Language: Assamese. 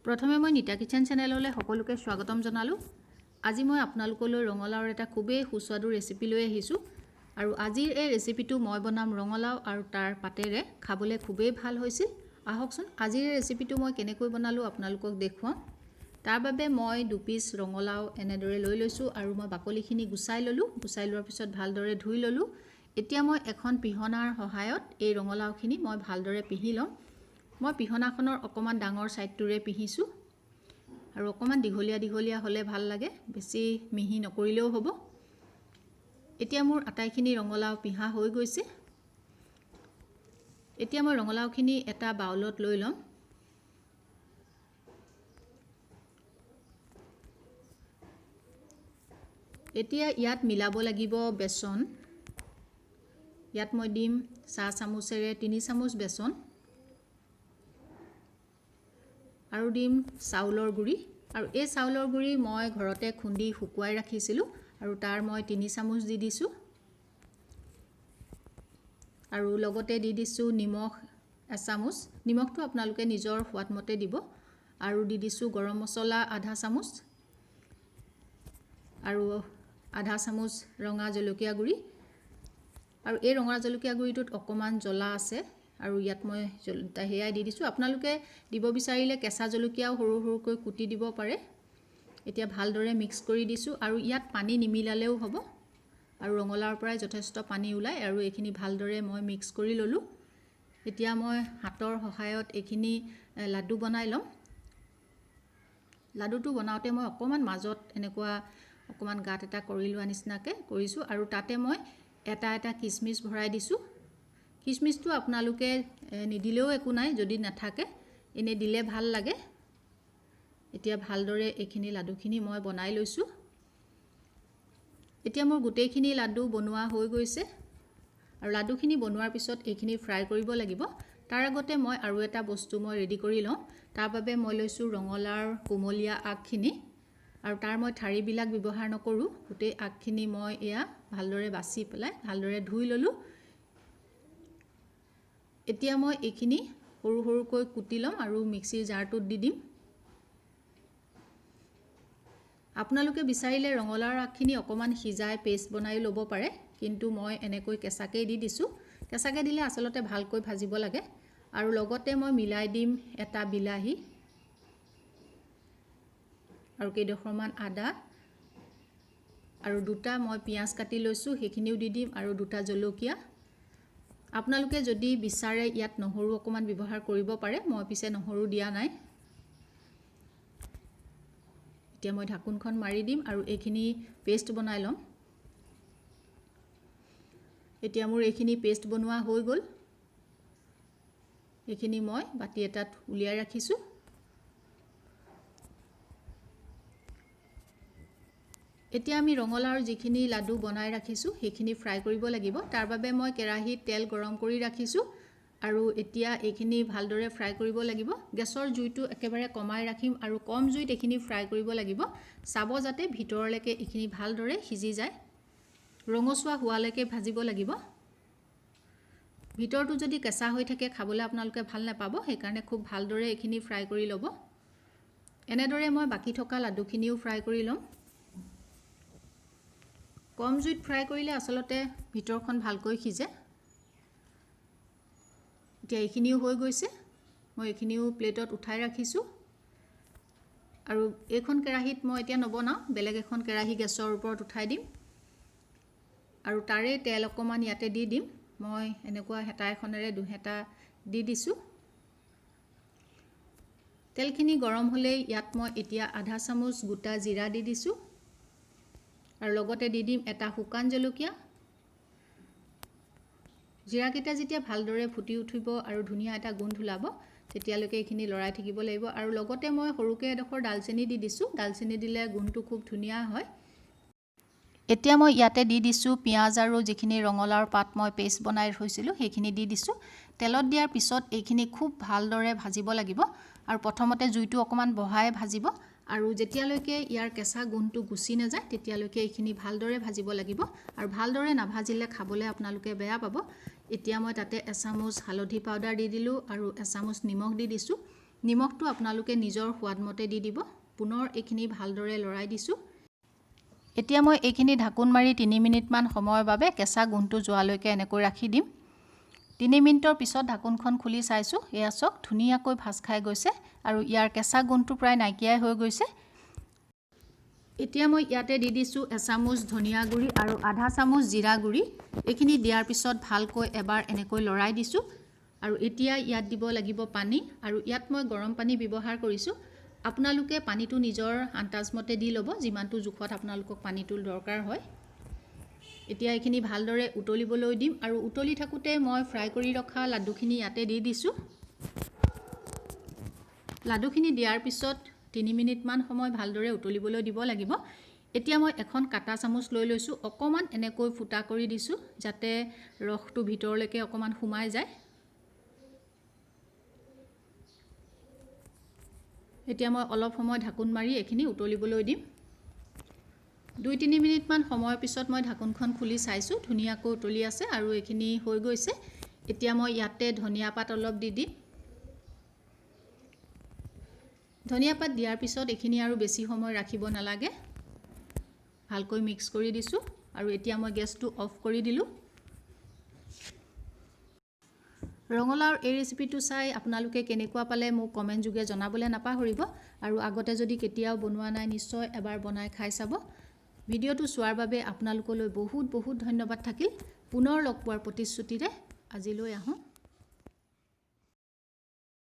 প্ৰথমে মই নিতা কিচেন চেনেললৈ সকলোকে স্বাগতম জনালো। আজি মই আপোনালোকলৈ ৰঙালাওৰ এটা খুবেই সুস্বাদু ৰেচিপি লৈ আহিছো আৰু আজিৰ এই ৰেচিপিটো মই বনাম ৰঙালাও আৰু তাৰ পাতেৰে খাবলৈ খুবেই ভাল হৈছিল। আহকচোন আজিৰ এই ৰেচিপিটো মই কেনেকৈ বনালো আপোনালোকক দেখুৱাম। তাৰ বাবে মই 2 পিচ ৰঙালাও এনেদৰে লৈ লৈছো আৰু মই বাকলিখিনি গুচাই ললো। গুচাই লোৱাৰ পিছত ভালদৰে ধুই ললো। এতিয়া মই এখন পিহনাৰ সহায়ত এই ৰঙালাওখিনি মই ভালদৰে পিহি লম। মই পিহনাখনৰ অকমান ডাঙৰ সাইডটোৰে পিহিছো আৰু অকমান দীঘলীয়া হলে ভাল লাগে, বেছি মিহি নকৰিলেও হ'ব। এতিয়া মোৰ আটাইখিনি ৰঙালাও পিহা হৈ গৈছে। এতিয়া মই ৰঙালাওখিনি এটা বাউলত লৈ লম। এতিয়া ইয়াত মিলাব লাগিব বেসন। ইয়াত মই দিম 4 চামুচেৰে 3 চামুচ বেসন আৰু দিম চাউলৰ গুড়ি। আৰু এই চাউলৰ গুড়ি মই ঘৰতে খুন্দি শুকুৱাই ৰাখিছিলো আৰু তাৰ মই 3 চামুচ দি দিছো। আৰু লগতে দি দিছো নিমখ 1 চামুচ। নিমখটো আপোনালোকে নিজৰ সোৱাদ মতে দিব। আৰু দি দিছো গৰম মছলা আধা চামুচ আৰু আধা চামুচ ৰঙা জলকীয়া গুড়ি। আৰু এই ৰঙা জলকীয়া গুড়িটোত অকমান জ্বলা আছে আৰু ইয়াত মই হেয়াই দি দিছো। আপোনালোকে দিব বিচাৰিলে কেঁচা জলকীয়াও সৰু সৰুকৈ কুটি দিব পাৰে। এতিয়া ভালদৰে মিক্স কৰি দিছো আৰু ইয়াত পানী নিমিলালেও হ'ব আৰু ৰঙালাওৰ পৰাই যথেষ্ট পানী ওলাই আৰু এইখিনি ভালদৰে মই মিক্স কৰি ললো। এতিয়া মই হাতৰ সহায়ত এইখিনি লাডু বনাই লম। লাডুটো বনাওতে মই অকমান মাজত এনেকুৱা অকমান গাত এটা কৰি লোৱা নিচিনাকে কৰিছো আৰু তাতে মই এটা কিচমিচ ভৰাই দিছো। কিচমিচটো আপোনালোকে নিদিলেও একো নাই, যদি নাথাকে এনে দিলে ভাল লাগে। এতিয়া ভালদৰে এইখিনি লাডুখিনি মই বনাই লৈছো। এতিয়া মোৰ গোটেইখিনি লাডু বনোৱা হৈ গৈছে আৰু লাডুখিনি বনোৱাৰ পিছত এইখিনি ফ্ৰাই কৰিব লাগিব। তাৰ আগতে মই আৰু এটা বস্তু মই ৰেডি কৰি লওঁ। তাৰ বাবে মই লৈছো ৰঙালাওৰ কোমলীয়া আগখিনি আৰু তাৰ মই ঠাৰিবিলাক ব্যৱহাৰ নকৰো। গোটেই আগখিনি মই এয়া ভালদৰে বাছি পেলাই ভালদৰে ধুই ললো। এতিয়া মই এইখিনি সৰু সৰুকৈ কুটি লম আৰু মিক্সিৰ জাৰটোত দি দিম। আপোনালোকে বিচাৰিলে ৰঙালাওৰ আগখিনি অকমান সিজাই পেষ্ট বনাই ল'ব পাৰে, কিন্তু মই এনেকৈ কেঁচাকৈ দি দিছো। কেঁচাকৈ দিলে আসলতে ভালকৈ ভাজিব লাগে। আৰু লগতে মই মিলাই দিম এটা বিলাহী আৰু কেইডোখৰমান আদা আৰু দুটা মই পিয়াজ কাটি লৈছো, সেইখিনিও দি দিম আৰু দুটা জলকীয়া। আপোনালোকে যদি বিচাৰে ইয়াত নহৰু অকমান ব্যৱহাৰ কৰিব পাৰে, মই পিছে নহৰু দিয়া নাই। এতিয়া মই ঢাকনখন মাৰি দিম আৰু এইখিনি পেষ্ট বনাই লম। এতিয়া মোৰ এইখিনি পেষ্ট বনোৱা হৈ গ'ল। এইখিনি মই বাটি এটাত উলিয়াই ৰাখিছো। এতিয়া আমি ৰঙালাওৰ যিখিনি লাডু বনাই ৰাখিছো সেইখিনি ফ্ৰাই কৰিব লাগিব। তাৰ বাবে মই কেৰাহীত তেল গৰম কৰি ৰাখিছো আৰু এতিয়া এইখিনি ভালদৰে ফ্ৰাই কৰিব লাগিব। গেছৰ জুইটো একেবাৰে কমাই ৰাখিম আৰু কম জুইত এইখিনি ফ্ৰাই কৰিব লাগিব। চাব যাতে ভিতৰলৈকে এইখিনি ভালদৰে সিজি যায়। ৰঙচুৱা হোৱালৈকে ভাজিব লাগিব। ভিতৰটো যদি কেঁচা হৈ থাকে খাবলৈ আপোনালোকে ভাল নাপাব, সেইকাৰণে খুব ভালদৰে এইখিনি ফ্ৰাই কৰি ল'ব। এনেদৰে মই বাকি থকা লাডুখিনিও ফ্ৰাই কৰি ল'ম। কম জুইত ফ্ৰাই কৰিলে আসলতে ভিতৰখন ভালকৈ সিজে। এতিয়া এইখিনিও হৈ গৈছে। মই এইখিনিও প্লেটত উঠাই ৰাখিছো আৰু এইখন কেৰাহীত মই এতিয়া নবনাও, বেলেগ এখন কেৰাহী গেছৰ ওপৰত উঠাই দিম আৰু তাৰে তেল অকমান ইয়াতে দি দিম। মই এনেকুৱা হেতা এখনেৰে দুহেতা দি দিছো। তেলখিনি গৰম হ'লে ইয়াত মই এতিয়া আধা চামুচ গোটা জিৰা দি দিছো আৰু লগতে দি দিম এটা শুকান জলকীয়া। জিৰাকেইটা যেতিয়া ভালদৰে ফুটি উঠিব আৰু ধুনীয়া এটা গোন্ধ ওলাব, তেতিয়ালৈকে এইখিনি লৰাই থাকিব লাগিব। আৰু লগতে মই সৰুকৈ এডোখৰ ডালচেনি দি দিছো। ডালচেনি দিলে গোন্ধটো খুব ধুনীয়া হয়। এতিয়া মই ইয়াতে দি দিছো পিয়াজ আৰু যিখিনি ৰঙালাওৰ পাত মই পেষ্ট বনাই থৈছিলো সেইখিনি দি দিছো। তেলত দিয়াৰ পিছত এইখিনি খুব ভালদৰে ভাজিব লাগিব আৰু প্ৰথমতে জুইটো অকমান বঢ়াই ভাজিব আৰু যেতিয়ালৈকে ইয়াৰ কেঁচা গুণটো গুচি নাযায় তেতিয়ালৈকে এইখিনি ভালদৰে ভাজিব লাগিব আৰু ভালদৰে নাভাজিলে খাবলৈ আপোনালোকে বেয়া পাব। এতিয়া মই তাতে 1 চামুচ হালধি পাউডাৰ দি দিলো আৰু 1 চামুচ নিমখ দি দিছো। নিমখটো আপোনালোকে নিজৰ সোৱাদমতে দি দিব। পুনৰ এইখিনি ভালদৰে লৰাই দিছোঁ। এতিয়া মই এইখিনি ঢাকোন মাৰি 3 মিনিটমান সময়ৰ বাবে কেঁচা গোন্ধটো যোৱালৈকে এনেকৈ ৰাখি দিম। 3 মিনিটৰ পিছত ঢাকোনখন খুলি চাইছোঁ। এয়া চাওক ধুনীয়াকৈ ভাজ খাই গৈছে আৰু ইয়াৰ কেঁচা গোন্ধটো প্ৰায় নাইকিয়াই হৈ গৈছে। এতিয়া মই ইয়াতে দি দিছোঁ এচামুচ ধনিয়া গুড়ি আৰু আধা চামুচ জিৰা গুড়ি। এইখিনি দিয়াৰ পিছত ভালকৈ এবাৰ এনেকৈ লৰাই দিছোঁ। আৰু এতিয়া ইয়াত দিব লাগিব পানী, আৰু ইয়াত মই গৰম পানী ব্যৱহাৰ কৰিছোঁ। আপোনালোকে পানীটো নিজৰ আন্দাজমতে দি ল'ব, যিমানটো জোখত আপোনালোকক পানীটোৰ দৰকাৰ হয়। এতিয়া এইখিনি ভালদৰে উতলিবলৈ দিম, আৰু উতলি থাকোঁতে মই ফ্ৰাই কৰি ৰখা লাডুখিনি ইয়াতে দি দিছোঁ। লাডুখিনি দিয়াৰ পিছত 3 মিনিটমান সময় ভালদৰে উতলিবলৈ দিব লাগিব। এতিয়া মই এখন কাটা চামুচ লৈ লৈছোঁ। অকণমান এনেকৈ ফুটা কৰি দিছোঁ যাতে ৰসটো ভিতৰলৈকে অকণমান সোমাই যায়। এতিয়া মই অলপ সময় ঢাকোন মাৰি এইখিনি উতলিবলৈ দিম। 2-3 মিনিটমান সময়ৰ পিছত মই ঢাকোনখন খুলি চাইছোঁ। ধুনীয়াকৈ উতলি আছে আৰু এইখিনি হৈ গৈছে। এতিয়া মই ইয়াতে ধনিয়া পাত অলপ দি দিম। ধনিয়া পাত দিয়াৰ পিছত এইখিনি আৰু বেছি সময় ৰাখিব নালাগে। ভালকৈ মিক্স কৰি দিছোঁ আৰু এতিয়া মই গেছটো অফ কৰি দিলোঁ। ৰঙালাওৰ এই ৰেচিপিটো চাই আপোনালোকে কেনেকুৱা পালে মোক কমেণ্ট যোগে জনাবলৈ নাপাহৰিব। আৰু আগতে যদি কেতিয়াও বনোৱা নাই নিশ্চয় এবাৰ বনাই খাই চাব। ভিডিঅ'টো চোৱাৰ বাবে আপোনালোকলৈ বহুত বহুত ধন্যবাদ থাকিল। পুনৰ লগ পোৱাৰ প্ৰতিশ্ৰুতিৰে আজিলৈ আহোঁ।